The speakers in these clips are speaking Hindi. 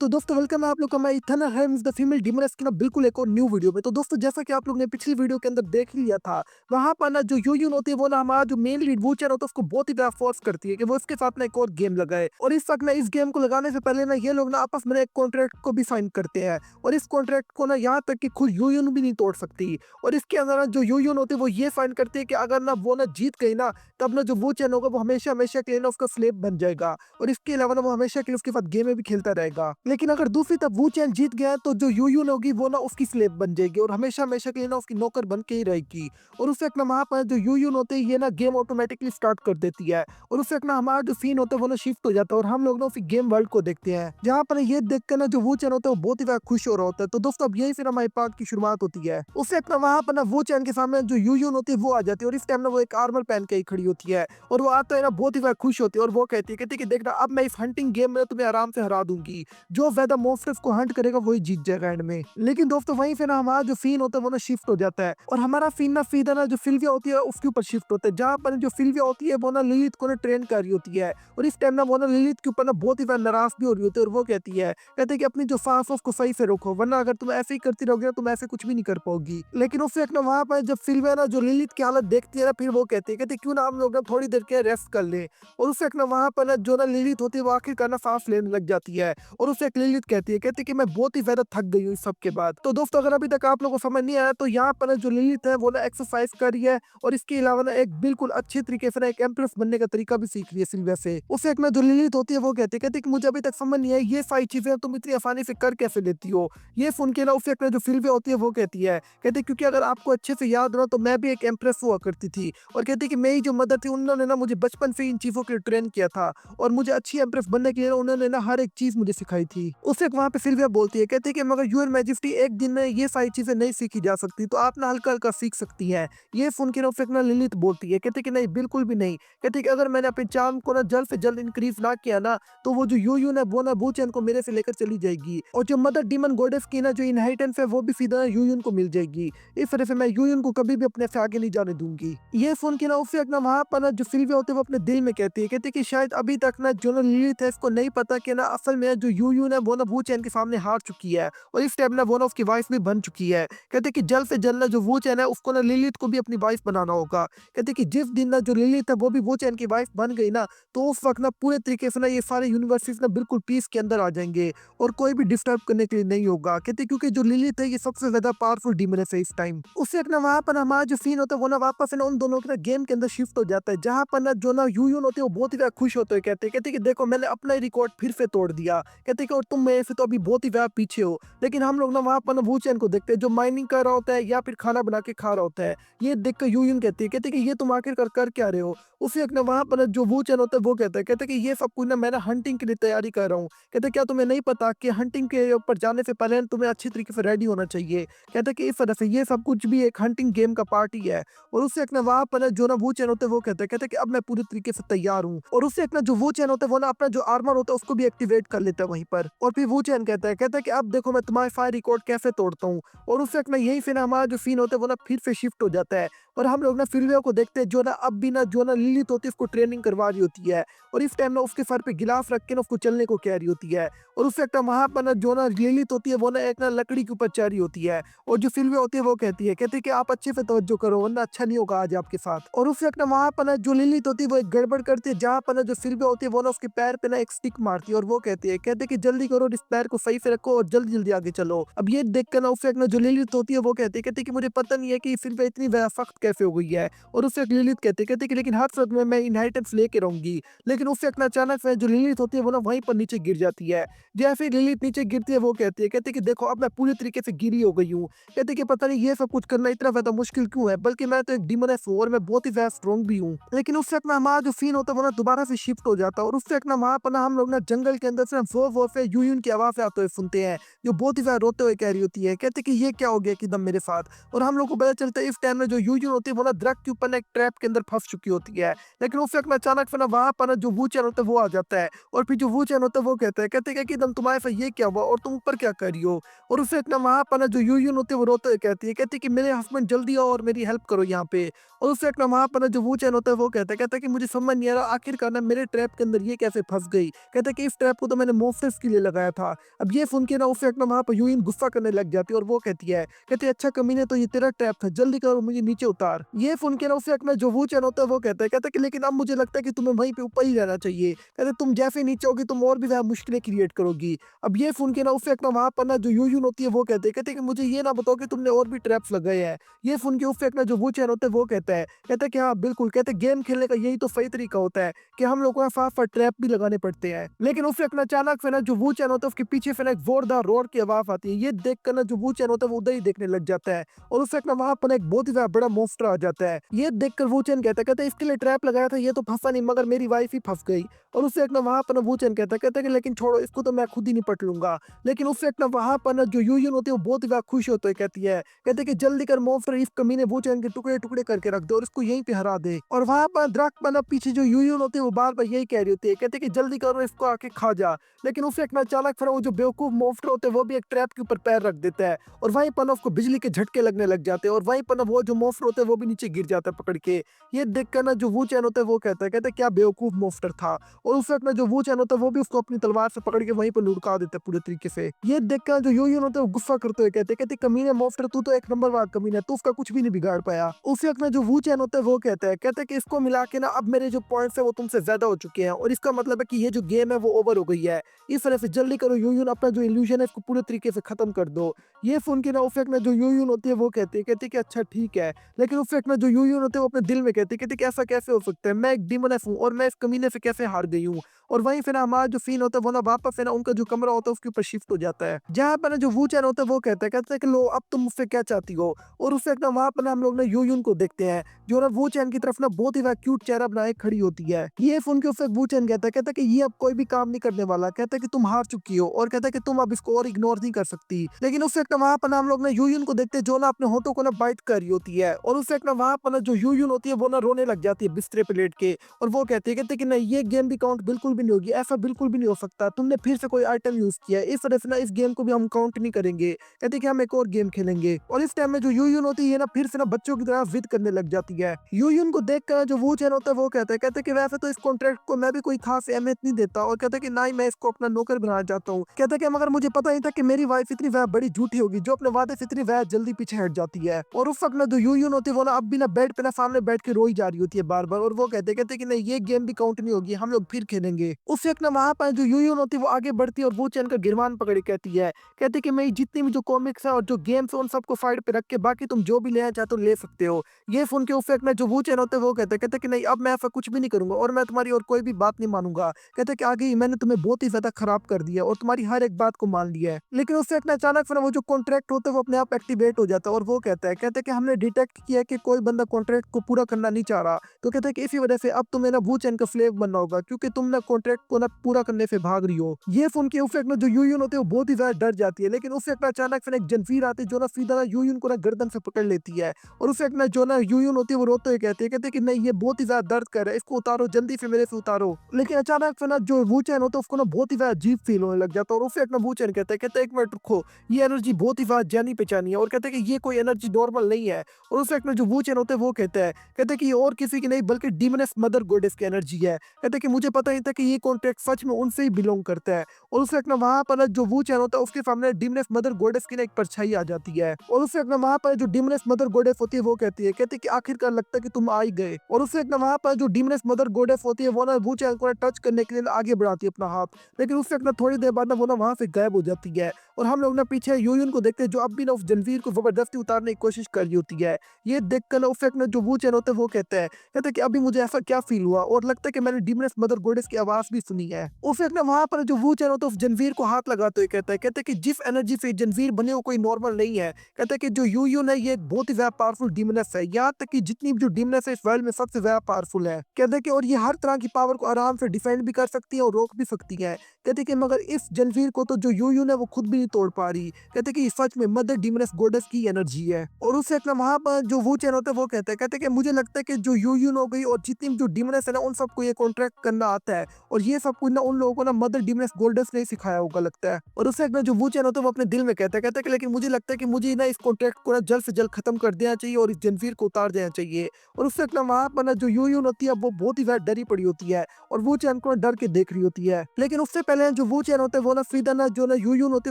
तो दोस्तों वेलकम है आप लोग का मैं इथाना हेम्स द फीमेल डीमोनेस की ना बिल्कुल एक और न्यू वीडियो में। तो दोस्तों जैसा कि आप लोग ने पिछली वीडियो के अंदर देख ही लिया था, वहाँ पर ना जो यूयुन होती है वो ना हमारा जो मेन लीड वूचर होता है उसको बहुत ही ज़्यादा फोर्स करती है कि वो इसके साथ ना एक और गेम लगाए। और इस वक्त ना इस गेम को लगाने से पहले ना ये लोग ना आपस में एक कॉन्ट्रैक्ट को भी साइन करते हैं। और इस कॉन्ट्रैक्ट को ना यहाँ तक कि खुद यूयुन भी नहीं तोड़ सकती। और इसके अंदर ना जो यूयुन होती है वो ये साइन करती है कि अगर ना वो ना जीत गई ना, तब ना जो वूचर होगा वो हमेशा हमेशा के लिए ना उसका स्लेव बन जाएगा। और इसके अलावा ना वो हमेशा के लिए उसके साथ गेम में भी खेलता रहेगा। लेकिन अगर दूसरी तरफ वू चैन जीत गया तो जो यूयुन होगी वो ना उसकी स्लेव बन जाएगी और हमेशा हमेशा के लिए ना उसकी नौकर बन के ही रहेगी। और उस वक्त ना वहाँ पर जो यूयुन होते हैं ये ना गेम ऑटोमेटिकली स्टार्ट कर देती है। और उस वक्त ना हमारा जो सीन होता है वो ना शिफ्ट हो जाता है और हम लोग ना उसी गेम वर्ल्ड को देखते हैं, जहाँ पर ये देख कर ना जो वू चैन होता है वो बहुत ही ज्यादा खुश हो रहा होता है। तो दोस्तों अब यही फिर हमारे पार्ट की शुरुआत होती है। उस वक्त ना वहाँ पर ना वू चैन के सामने जो यूयुन होती है वो आ जाती है और इस टाइम ना वो एक आर्मर पहन के ही खड़ी होती है। और वो आता है ना बहुत ही ज्यादा खुश होती है और वो कहती है कि देखना अब मैं इस हंटिंग गेम में तुम्हें आराम से हरा दूंगी। जो ज्यादा मोस्टर्स को हंट करेगा वही जीत जाएगा एंड में। लेकिन दोस्तों वहीं से ना हमारा जो सीन होता है वो ना शिफ्ट हो जाता है और हमारा सीन ना सीधा ना जो सिल्विया होती है उसके ऊपर शिफ्ट होता है, जहाँ पर जो सिल्विया होती है वो ना लिलिथ को ना ट्रेन कर रही होती है। और इस टाइम ना वो ना लिलिथ के ऊपर ना बहुत ही ज्यादा नाराज भी हो रही होती है और वो कहती है कि अपनी जो सांस है उसको सही से रोको, वरना अगर तुम ऐसे ही करती रहोगे ना तुम ऐसे कुछ भी नहीं कर पाओगी। लेकिन उससे एक ना वहाँ पर जब सिल्विया ना जो लिलिथ की हालत देखती है ना, फिर वो कहती है क्यों ना हम लोग ना थोड़ी देर के रेस्ट कर ले। और उससे एक ना वहाँ पर ना जो ना लिलिथ होती है वो आखिरकार ना सांस लेने लग जाती है। और उसे एक लिलिथ कहती है कि मैं बहुत ही ज़्यादा थक गई हूँ इस सब के बाद। तो दोस्तों अगर अभी तक आप लोगों को समझ नहीं आया तो यहाँ पर ना जो लिलिथ है वो ना एक्सरसाइज कर रही है और इसके अलावा ना एक बिल्कुल अच्छे तरीके से ना एक एम्प्रेस बनने का तरीका भी सीख रही है सिल्विया से। उसे एक ना जो लिलिथ होती है वो कहती है कि मुझे अभी तक समझ नहीं है ये सारी चीजें तुम इतनी आसानी से कर कैसे लेती हो। ये सुन के ना उसे एक ना जो सिल्विया होती है वो कहती है क्योंकि अगर आपको अच्छे से याद हो तो मैं भी एक एम्प्रेस हुआ करती थी और कहती है कि मेरी जो मदर थी उन्होंने ना मुझे बचपन से इन चीजों के लिए ट्रेन किया था और मुझे अच्छी एम्प्रेस बनने के लिए उन्होंने ना हर एक चीज मुझे सिखाई थी। उसे वहां पे सिल्विया बोलती है, कहती है कि मगर यूर मैजेस्टी एक दिन में ये सारी चीजें नहीं सीखी जा सकती, तो आप ना हल्का हल्का सीख सकती हैं। ये सुन के ना उसे ना लिलिथ बोलती है, कहती है कि नहीं बिल्कुल भी नहीं। कहती है कि अगर मैंने अपने चार्म को ना जल्द से जल्द इंक्रीज ना किया ना तो वो जो यूयून है वो ना बूचैन को मेरे से लेकर चली जाएगी और जो मदर डीमन गॉडेस की ना जो इनहेरिटेंस है वो भी सीधा यूयून को मिल जाएगी। इस तरह से मैं यूयून को कभी भी अपने से आगे नहीं जाने दूंगी। ये सुन के ना उसे ना वहां पर ना जो सिल्विया होते हैं वो अपने दिल में कहती है कि शायद अभी तक ना जो ना लिलिथ है इसको नहीं पता कि ना असल में जो यूयून है वो ना वूचैन के सामने हार चुकी है और इस टाइम ना वो ना उसकी वाइफ भी बन चुकी है। कहते हैं कि जल्द से जल्द ना जो वूचैन है उसको ना लिलिथ को भी अपनी वाइफ बनाना होगा। कहते हैं कि जिस दिन ना जो लिलिथ है वो भी वूचैन की वाइफ बन गई ना तो उस वक्त ना पूरे तरीके से ना ये सारे यूनिवर्सिटीज ना बिल्कुल पीस के अंदर आ जाएंगे और कोई भी डिस्टर्ब करने के लिए नहीं होगा। कहते हैं क्योंकि जो लिलिथ है ये सबसे ज्यादा पावरफुल डीमनेस है इस टाइम। उससे एक ना वहां पर हमारा जो सीन होता है वो ना वापस है ना उन दोनों के ना गेम के अंदर शिफ्ट हो जाता है, जहां पर ना जो ना यूयून होते हैं वो बहुत ही ज्यादा खुश होते हैं। कहते हैं कि देखो मैंने अपना ही रिकॉर्ड फिर से तोड़ दिया। कहते हैं कि और तुम मेरे से तो अभी बहुत ही ज्यादा पीछे हो। लेकिन हम लोग ना वहां पर ना वूचैन को देखते हैं जो माइनिंग कर रहा होता है या फिर खाना बना के खा रहा होता है। ये देख कर यूयून कहती है कि ये तुम आखिरकार कर क्या रहे हो। उसे एक ना वहां पर ना जो वूचैन होता है वो कहते हैं कि ये सब कुछ ना मैं ना हंटिंग के लिए तैयारी कर रहा हूँ। कहते हैं क्या तुम्हें नहीं पता कि हंटिंग के ऊपर जाने से पहले तुम्हें अच्छी तरीके से रेडी होना चाहिए। कहते हैं कि इस तरह से ये सब कुछ भी एक हंटिंग गेम का पार्ट ही है। और उससे एक ना वहां पर ना जो ना वो चैन होते हैं वो कहते हैं कि अब मैं पूरी तरीके से तैयार हूँ। और उससे एक ना जो वो चैन होता है वो ना अपना जो आर्मर होता है उसको भी एक्टिवेट कर लेता है वहीं पर। और फिर वो चैन कहता है कि अब देखो मैं तुम्हारे फायर रिकॉर्ड कैसे तोड़ता हूँ। और उससे एक ना यही फिर हमारा जो सीन होता है वो ना फिर से शिफ्ट हो जाता है और हम लोग ना सिल्विया को देखते हैं जो ना अब भी ना जो ना लिलिथ होती है उसको ट्रेनिंग करवा रही होती है। और इस टाइम ना उसके सर पे गिलाफ रख के ना उसको चलने को कह रही होती है। और उससे एक ना वहां पर ना जो ना लिलिथ होती है वो ना एक ना लकड़ी के ऊपर चढ़ रही होती है। और जो सिल्विया होती है वो कहती है कि आप अच्छे से तवज्जो करो वरना अच्छा नहीं होगा आज आपके साथ। और उस वक्त ना वहां पर ना जो लिलित होती है वो एक गड़बड़ करती है, जहां पर ना जो सिल्विया होती है वो ना उसके पैर पे ना एक स्टिक मारती है और वो कहते हैं कि जल्दी करो इस पैर को सही से रखो और जल्दी जल्दी आगे चलो। अब ये देख कर ना उस वक्त ना जो लिलित होती है वो कहती है कि मुझे पता नहीं है कि सिल्विया इतनी ज्यादा सख्त कैसे हो गई है। और उस वक्त लिलित कहती है कि लेकिन हर सूरत में मैं इनहेरिटेंस लेके रहूंगी। लेकिन उस वक्त ना अचानक से जो लिलित होती है वो ना वहीं पर नीचे गिर जाती है। जैसे ही लिलित नीचे गिरती है वो कहती है कि देखो अब मैं पूरी तरीके से गिरी हो गई हूँ। कहते कि पता नहीं ये सब कुछ करना इतना ज्यादा मुश्किल क्यों है, बल्कि मैं तो एक डिमोनेस हूँ और मैं बहुत ही ज्यादा स्ट्रॉन्ग भी हूँ। लेकिन उस वक्त ना हमारा जो सीन होता है वो ना दोबारा से शिफ्ट हो जाता है और उस वक्त ना वहां पर ना हम लोग ना जंगल के अंदर से जोर जोर से यूयुन की आवाज आते हुए सुनते हैं, जो बहुत ही ज्यादा रोते हुए कह रही होती है। कहते कि ये क्या हो गया एकदम मेरे साथ। और हम लोग को पता चलता है इस टाइम में जो यूयुन यूयन होती है वो ना दरख्त के ऊपर ना एक ट्रैप के अंदर फंस चुकी होती है। लेकिन उस वक्त ना अचानक फिर ना वहां पर ना जो वू चैन होता है वो आ जाता है। और फिर जो वू चैन होता है वो कहते हैं कि एकदम तुम्हारे साथ ये क्या हुआ और तुम ऊपर क्या कर रही हो। और उस वक्त ना वहां पर ना जो यूयन होती है वो रोते हुए कहती है कि मेरे हस्बैंड जल्दी आओ और मेरी हेल्प करो यहाँ पे। और उस वक्त ना वहां पर ना जो वू चैन होता है वो कहता है कि मुझे समझ नहीं आ रहा आखिरकार ना मेरे ट्रैप के अंदर ये कैसे फंस गई। कहते हैं कि इस ट्रैप को तो मैंने मोफ्स के लिए लगाया था। अब ये सुन के ना उस वक्त ना वहां पर यूयन गुस्सा करने लग जाती है और वो कहती है अच्छा कमीने तो ये तेरा ट्रैप था, जल्दी करो मुझे नीचे उतार। ये सुन के ना उस वक्त ना जो वू चैन होता है वो कहता है कि लेकिन अब मुझे लगता है कि तुम्हें वहीं पे ऊपर ही रहना चाहिए। कहते तुम जैसे ही नीचे होगी तुम और भी ज्यादा मुश्किलें क्रिएट करोगी। अब ये सुन के ना उस वक्त ना वहां पर ना जो यूयन होती है वो कहते हैं कि मुझे ये ना बताओ कि तुमने और भी ट्रैप्स लगाए हैं। ये सुन के उस वक्त ना जो वू चैन होता है वो कहता है कि हाँ बिल्कुल। कहते गेम खेलने का यही तो सही तरीका होता है कि हम लोग को साथ साथ ट्रैप भी लगाने पड़ते हैं। लेकिन उस वक्त ना अचानक से ना जो वू चैन होता है उसके पीछे से ना एक जोरदार रोर की आवाज आती है। ये देख कर ना जो वू चैन होता है वो उधर ही देखने लग जाता है। और उस वक्त ना वहां पर एक बहुत ही ज्यादा बड़ा मॉन्स्टर आ जाता है। ये देखकर वू चैन कहता है इसके लिए ट्रैप लगाया था ये तो फंसा नहीं मगर मेरी वाइफ ही फंस गई। और उस वक्त ना वहां पर ना वू चैन कहता है कि लेकिन छोड़ो इसको तो मैं खुद ही निपट लूंगा। लेकिन उस वक्त ना वहां पर ना जो यूयन होती है वो बहुत ही ज्यादा खुश होते हुए कहते हैं कि जल्दी कर मॉन्स्टर इस कमीने वू चैन के टुकड़े टुकड़े करके रख दे और इसको यहीं पे हरा दे। और वहां पर दरख्त पर ना पीछे जो यूयन होती है वो बार बार यही कह रही होती है। कहते हैं कि जल्दी करो इसको आके खा जा। लेकिन उस वक्त ना अचानक फिर वो जो बेवकूफ मॉन्स्टर होते हैं वो भी एक ट्रैप के ऊपर पैर रख देता है। और वहीं पर ना उसको बिजली के झटके लगने लग जाते हैं और वहीं पर ना वो जो मॉन्स्टर होता है वो भी नीचे गिर जाता है पकड़ के। ये देखकर ना जो वू चैन होता है वो कहता है क्या बेवकूफ मॉन्स्टर था। और उस वक्त ना जो वू चैन होता है वो भी उसको अपनी तलवार से पकड़ के वहीं पर लुढ़का देता है पूरे तरीके से। ये देखकर जो यूयन होता है वो गुस्सा करते हुए कहते कमीने मॉन्स्टर तू तो एक नंबर वाला कमीना है, तू उसका कुछ भी नहीं बिगाड़ पाया। उस वक्त ना जो वू चैन होता है वो कहता है कि इसको मिला के ना अब मेरे जो पॉइंट्स है वो तुमसे ज्यादा हो चुके हैं और इसका मतलब है कि ये जो गेम है वो ओवर हो गई है। इस तरह से जल्दी करो यूयन अपना जो इल्यूजन है इसको पूरे तरीके से खत्म कर दो। ये सुन के ना उस वक्त ना जो यूयन होती है वो कहती है कि अच्छा ठीक है। लेकिन उस वक्त ना जो यूयन होते हैं वो अपने दिल में कहती है कि ऐसा कैसे हो सकता है, मैं एक डिमोनेस हूँ और मैं इस कमीने से कैसे हार गई हूँ। और वहीं फिर हमारा जो सीन होता है वो ना वापस है ना उनका जो कमरा होता है उसके ऊपर शिफ्ट हो जाता है जहाँ पर ना जो वू चैन होता है वो कहता है कि लो अब तुम मुझसे क्या चाहती हो। और उस वक्त ना वहां पर ना हम लोग ना यूयन को देखते हैं जो ना वू चैन की तरफ ना बहुत ही क्यूट चेहरा बनाए खड़ी होती है। ये सुन के उस वक्त वू चैन कहता है कि ये अब कोई भी काम नहीं करने वाला। कहता है कि तुम हार चुकी हो और कहता है कि तुम अब इसको और इग्नोर नहीं कर सकती। लेकिन उस वक्त ना वहां पर ना हम लोग ना यूयन को देखते हैं जो ना अपने होठों को ना बाइट कर रही होती है। और उस वक्त ना वहां पर ना जो यूयन होती है वो ना रोने लग जाती है बिस्तरे पे लेट के। और वो कहते हैं कि नहीं ये गेम भी काउंट बिल्कुल भी नहीं होगी, ऐसा बिल्कुल भी नहीं हो सकता, तुमने फिर से कोई आइटम यूज किया है, इस वजह से ना इस गेम को भी हम काउंट नहीं करेंगे। कहते हैं कि हम एक और गेम खेलेंगे। और इस टाइम में जो यूयन होती है ना फिर से ना बच्चों की तरह जिद करने लग जाती है। यूयन को देख कर जो वू चैन होता है वो कहता है कि वैसे तो इस कॉन्ट्रैक्ट को मैं भी कोई खास अहमियत नहीं देता और कहता है कि ना ही मैं इसको अपना नौकर बनाना चाहता हूँ। कहता है कि मगर मुझे पता नहीं था कि मेरी वाइफ इतनी वह बड़ी झूठी होगी जो अपने वादे से इतनी वह जल्दी पीछे हट जाती है। और उस वक्त ना जो यूयन होती है वो ना अब भी ना बेड पे ना सामने बैठ के रोई जा रही होती है बार बार। और वो कहते हैं कि नहीं ये गेम भी काउंट नहीं होगी, हम लोग फिर खेलेंगे। उस वक्त ना वहां पर जो यूयन होती है वो आगे बढ़ती है और वो चैन का गिरबान पकड़ के कहती है कि मेरी जितनी भी जो कॉमिक्स है और जो गेम्स है उन सबको साइड पे रख के बाकी तुम जो भी लेना चाहते हो ले सकते हो। ये सुन के उस वक्त ना जो वो चैन होता है वो कहते हैं कि नहीं अब मैं ऐसा कुछ भी नहीं करूंगा और मैं तुम्हारी और कोई भी बात नहीं मानूंगा। कहते हैं कि आगे ही मैंने तुम्हें बहुत ही ज्यादा खराब कर दिया और तुम्हारी हर एक बात को मान लिया है। लेकिन उस वक्त ना अचानक से ना वो जो कॉन्ट्रैक्ट होता है वो अपने आप एक्टिवेट हो जाता है और वो कहते हैं कि हमने डिटेक्ट किया कि कोई बंदा कॉन्ट्रैक्ट को पूरा करना नहीं चाह रहा। तो कहते हैं कि इसी वजह से अब तुम्हें ना वो चैन का स्लेव बनना होगा क्योंकि तुम ना कॉन्ट्रैक्ट को ना पूरा करने से भाग रही हो। ये सुन के उस वक्त ना जो यूयन होते हैं वो बहुत ही ज्यादा डर जाती है। लेकिन उस वक्त ना अचानक से ना एक जंजीर आती है जो ना सीधा ना यूयन को ना गर्दन से पकड़ लेती है। और उस वक्त ना जो ना यूयन होती है वो रोते हुए कहते हैं कि नहीं ये बहुत ही ज्यादा दर्द कर रहा है, इसको उतारो जल्दी से मेरे से उतारो। लेकिन अचानक से ना जो वो चैन होता है उसको ना बहुत ही ज्यादा अजीब फील होने लग जाता है। और उस वक्त ना वो चैन कहता है एक मिनट रुको, ये एनर्जी बहुत ही ज्यादा जानी पहचानी है और कहते हैं कि ये कोई एनर्जी नॉर्मल नहीं है। और उस वक्त में जो वो चैन होते हैं वो कहते हैं कि ये और किसी की नहीं बल्कि डीमनेस मदर गॉडेस की एनर्जी है। कहते हैं कि मुझे पता नहीं था कि ये कॉन्ट्रैक्ट सच में उनसे ही बिलोंग करता है। और उस वक्त ना वहां पर ना जो वो चैन होता है उसके सामने डीमनेस मदर गॉडेस की ना एक परछाई आ जाती है। और उस वक्त ना वहां पर जो डीमनेस मदर गॉडेस होती है वो कहती है कि आखिरकार लगता है कि तुम आ ही गए। और उस वक्त ना वहां पर जो डीमनेस मदर गॉडेस होती है वो ना वो चैन को ना टच करने के लिए ना आगे बढ़ाती है अपना हाथ। लेकिन उस वक्त ना थोड़ी देर बाद ना वो ना वहां से गायब हो जाती है। और हम लोग ना पीछे यूयन को देखते हैं जो अब भी ना उस जंजीर को जबरदस्ती उतारने की कोशिश कर रही होती है। ये देखकर ना उस वक्त ना जो वो चैन होता है वो कहता है कि अभी मुझे ऐसा क्या फील हुआ और लगता है कि मैंने डीमनेस मदर गॉडेस की आवाज भी सुनी है। उस वक्त ना वहां पर जो वो चैन होता है उस जंजीर को हाथ लगाते हुए कहता है कि जिस एनर्जी से जंजीर बने हो कोई नॉर्मल नहीं है। कहता है कि जो यूयन है ये एक बहुत ही ज्यादा पावरफुल डीमनेस है, यहाँ तक कि जितनी भी जो डीमनेस है इस वर्ल्ड में सबसे ज्यादा पावरफुल है। कहते हैं कि और ये हर तरह की पावर को आराम से डिफेंड भी कर सकती है और रोक भी सकती है। कहते हैं कि मगर इस जंजीर को तो जो यूयन है वो खुद भी नहीं तोड़ पा रही। कहते कि सच में मदर डीमनेस गॉडेस की एनर्जी है। और उससे एक ना वहाँ पर जो वो चैन होता है वो कहते हैं कि मुझे लगता है कि जो यूयुन हो गई और जितनी भी जो डीमनेस है ना उन सबको ये कॉन्ट्रैक्ट करना आता है। और ये सब कुछ ना उन लोगों को ना मदर डीमनेस गोल्डस ने ही सिखाया होगा लगता है। और उससे एक ना जो वो चैन होता है वो अपने दिल में कहता है कि लेकिन मुझे लगता है कि मुझे ना इस कॉन्ट्रैक्ट को ना जल्द से जल्द खत्म कर देना चाहिए और इस जंजीर को उतार देना चाहिए। और उससे एक ना वहाँ पर ना जो यूयुन होती है वो बहुत ही ज़्यादा डरी पड़ी होती है और वो चैन को डर के देख रही होती है। लेकिन उससे पहले जो वो चैन होता है वो ना सीधा ना जो ना यूयुन होती है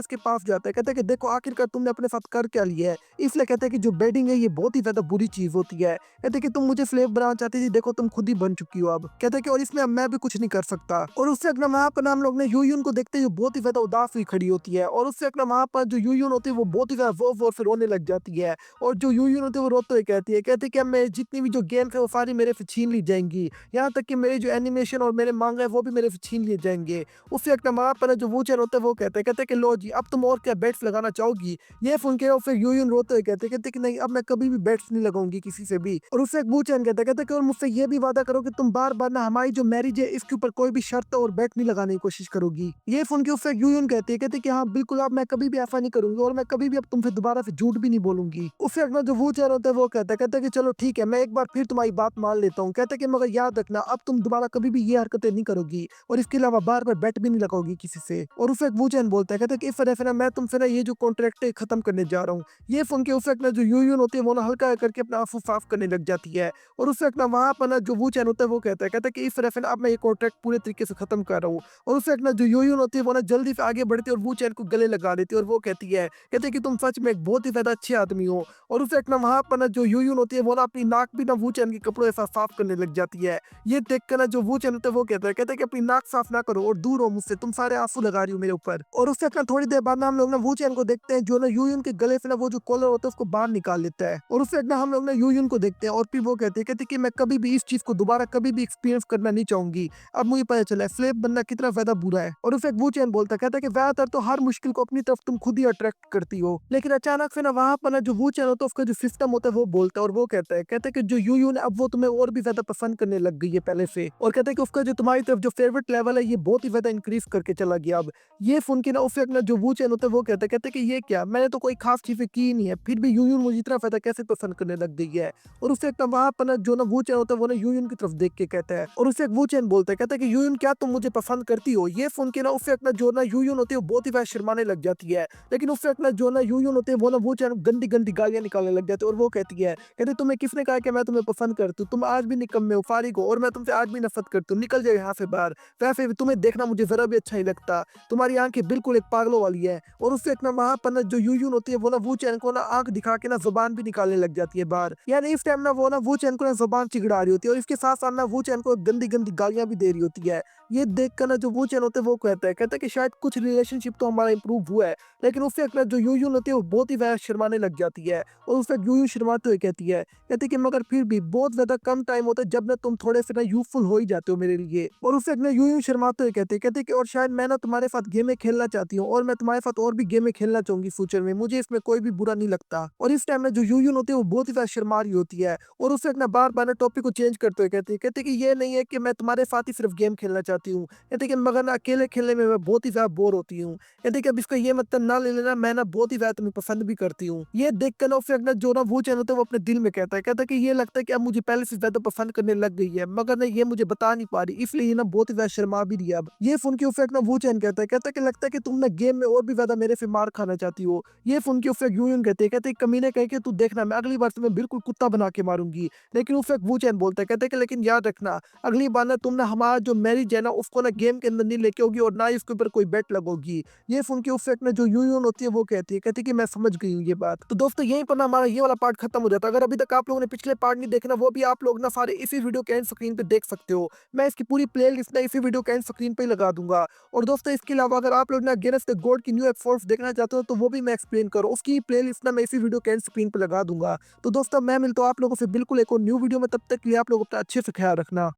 उसके पास जाता है। कहता है कि देखो आखिरकार तुमने अपने साथ कर क्या लिया है। इसलिए कहते हैं कि जो बेडिंग है ये बहुत ही ज़्यादा बुरी चीज़ होती है। कहते हैं कि तुम मुझे स्लेव बनाना चाहती थी, देखो तुम खुद ही बन चुकी हो अब। कहते हैं कि और इसमें अब मैं भी कुछ नहीं कर सकता। और उससे एक ना वहाँ पर ना हम लोग ने यूयुन को देखते हैं जो बहुत ही ज़्यादा उदास हुई खड़ी होती है। और उससे एक ना वहाँ पर जो यूयुन होती है वो बहुत ही ज़्यादा ज़ोर-ज़ोर से रोने लग जाती है। और जो यूयुन होती है वो रोते हुए कहती है कि अब मैं जितनी भी जो गेम्स है वो सारी मेरे से छीन ली जाएँगी। यहाँ तक कि मेरी जो एनिमेशन और मेरे मांगा है वो भी मेरे से छीन लिए जाएँगे। उससे एक ना वहाँ पर जो वूचर होता है वो कहते हैं कि लो जी अब तुम और क्या बेट्स लगाना चाहोगी? ये सुन के और फिर यूयुन रोते हुए कहते हैं कि नहीं अब मैं कभी भी बेट्स नहीं लगाऊँगी किसी से भी। और उससे एक वूचन कहते हैं कि और मुझसे ये भी वादा करो कि तुम बार-बार ना हमारी जो मैरिज है इसके ऊपर कोई भी शर्त और बेट नहीं लगाने की कोशिश करोगी। ये सुन के उससे यूयुन कहती है कि हाँ बिल्कुल अब मैं कभी भी ऐसा नहीं करूँगी और मैं कभी भी अब तुमसे दोबारा से झूठ भी नहीं बोलूँगी। उससे एक ना जो वूचर होता है वो कहता है कि चलो ठीक है मैं एक बार फिर तुम्हारी बात मान लेता हूँ। कहता है कि मगर याद रखना अब तुम दोबारा कभी भी ये हरकतें नहीं करोगी और इसके अलावा बार-बार बेट भी नहीं लगाओगी किसी से। और उससे एक वूचन बोलता है कहता है कि इस तरह से ना मैं तुमसे ना ये जो कॉन्ट्रैक्ट है खत्म करने जा रहा हूँ। ये सुन के उससे एक ना जो यूयुन होती है वो ना हल्का करके अपना आंसू साफ करने लग जाती है। और उससे एक ना वहाँ पर ना जो वूचन होता है वो कहता है कि इस तरह से ना अब मैं ये कॉन्ट्रैक्ट पूरे तरीके से खत्म कर रहा हूँ। और उससे एक ना जो यूयुन होती है वो ना जल्दी से आगे बढ़ती है और वूचन को गले लगा लेती है और वो कहती है कि तुम सच में एक बहुत ही ज़्यादा अच्छे आदमी हो। और उसे एक ना वहाँ पर ना जो यूयुन होती है वो ना अपनी नाक भी ना वूचन के कपड़ों के साथ साफ करने लग जाती है। ये देख कर ना जो वूचन होता है वो कहता है कि अपनी नाक साफ ना करो और दूर हो मुझसे, तुम सारे आंसू लगा रही हो मेरे ऊपर। और उससे एक ना थोड़ी देर बाद ना हम लोग ना वूचन को देखते हैं जो ना यूयुन के गले से ना वो जो कॉलर होता है उसको बाहर निकाल लेता है। और उससे एक ना हम लोग ना यूयुन को देखते हैं और फिर वो कहती है कि मैं कभी भी इस चीज को दोबारा कभी भी एक्सपीरियंस करना नहीं चाहूंगी। अब मुझे पता चला है स्लेव बनना कितना ज्यादा बुरा है। और उसे एक वूचन बोलता है कहता है कि ज्यादातर तो हर मुश्किल को अपनी तरफ तुम खुद ही अट्रैक्ट करती हो। लेकिन अचानक से ना वहां पर ना जो वूचन होता है उसका जो सिस्टम होता है वो बोलता है और वो कहता है कि जो यूयुन है अब वो तुम्हें और भी ज्यादा पसंद करने लग गई है पहले से। और कहता है कि उसका जो तुम्हारी तरफ जो फेवरेट लेवल है ये बहुत ही ज्यादा इंक्रीज करके चला गया अब। ये सुन के ना उससे एक ना जो वूचन होता है वो कहता है कि ये क्या, मैंने तो कोई खास चीजें की ही नहीं है फिर भी यूयुन मुझे इतना ज्यादा कैसे पसंद करने लग गई है। और उससे एक ना वहां पर ना जो ना वूचन होता है वो ना यूयुन की तरफ देख के कहता है और उससे एक वूचन बोलता है कहता है कि यूयुन क्या तुम मुझे पसंद करती हो। ये सुन के ना उससे एक ना जो ना यूयुन होती है वो बहुत ही ज्यादा शर्माने लग जाती है। लेकिन उससे एक ना जो ना यूयुन होती है वो ना वूचन गंदी गंदी गालियां निकालने लग जाती है और वो कहती है कहते तुम्हें किसने कहा कि मैं तुम्हें पसंद करती हूँ, तुम आज भी निकम्मे हो फारिग हो और मैं तुमसे आज भी नफरत करती हूँ, निकल जाओ यहाँ से बाहर। वैसे भी तुम्हें देखना मुझे जरा भी अच्छा नहीं लगता, तुम्हारी आंखें बिल्कुल एक पागलों वाली है। और उससे एक ना वहां पर ना जो यूयुन होती है वो ना वूचन को ना आंख दिखा के ना जुबान भी निकालने लग जाती है बाहर। यानी इस टाइम ना वो ना वूचन को ना जुबान चिगड़ा रही होती है और इसके साथ साथ ना वूचन को गंदी गंदी गालियां भी दे रही होती है। ये देख कर ना जो वूचन होते है वो कहता है कि शायद कुछ रिलेशनशिप तो हमारा इंप्रूव हुआ है। लेकिन उससे एक ना जो यूयुन होती है वो बहुत ही ज्यादा शर्माने लग जाती है और उससे यूयुन शर्माते हुए कहती है कि मगर फिर भी बहुत ज्यादा कम टाइम होता है जब ना तुम थोड़े से ना यूजफुल हो ही जाते हो मेरे लिए। और उससे एक ना यूयुन शर्माते हुए कहती है कि और शायद मैं ना तुम्हारे साथ गेमें खेलना चाहती हूँ और मैं तुम्हारे साथ और भी गेमें खेलना चाहूंगी फ्यूचर में, मुझे इसमें कोई भी बुरा नहीं लगता। और इस टाइम में जो यूयुन होती है वो बहुत ही ज्यादा शर्मा रही होती है और उससे एक ना बार बार ना टॉपिक को चेंज करते हुए कहती है कि ये नहीं है कि मैं तुम्हारे साथ ही सिर्फ गेम खेलना चाहती हूँ, कहते कि मगर ना अकेले खेलने में मैं बहुत ही ज्यादा बोर होती हूँ। कहते कि अब इसका ये मतलब ना ले लेना मैं ना बहुत ही ज्यादा तुम्हें पसंद भी करती हूँ। ये देख कर ना फिर ना जो ना वो चैनल होता है वो अपने दिल में कहता है कि ये लगता है कि अब मुझे पहले से ज्यादा पसंद करने लग गई है मगर ना ये मुझे बता नहीं पा रही, इसलिए ये ना बहुत ही ज्यादा शर्मा भी रही है। अब ये सुन के उसे ना वो चैन कहता है कि लगता है कि तुम ना गेम में और भी ज्यादा मेरे से मार खाना चाहती हो। ये सुन के उसे यूं कहते कमीने कह के तू देखना मैं अगली बार तुम्हें बिल्कुल कुत्ता बना के मारूंगी। लेकिन उसे वो चैन बोलता है कहते कि लेकिन याद रखना अगली बार ना तुम ना हमारा जो मैरिज है ना उसको ना गेम के अंदर नहीं लेके होगी और ना ही उसके ऊपर कोई बेट लगोगी। ये सुन के उससे ना जो यूनियन होती है वो कहती है कि मैं समझ गई हूँ ये बात। तो दोस्तों यहीं पर ना हमारा ये वाला पार्ट खत्म हो जाता है। अगर अभी तक आप लोगों ने पिछले पार्ट नहीं देखना वो भी आप लोग ना सारे इसी वीडियो के एंड स्क्रीन पे देख सकते हो। मैं इसकी पूरी प्ले लिस्ट ना इसी वीडियो के एंड स्क्रीन पे ही लगा दूंगा। और दोस्तों इसके अलावा अगर आप लोग ना अगेंस्ट द गॉड की न्यू एपिसोड्स देखना चाहते हो तो वो भी मैं एक्सप्लेन करूँ उसकी प्ले लिस्ट ना मैं इसी वीडियो के एंड स्क्रीन पे लगा दूंगा। तो दोस्तों मैं मिलता हूँ आप लोगों से बिल्कुल एक और न्यू वीडियो में, तब तक के लिए आप लोग अपना अच्छे से ख्याल रखना।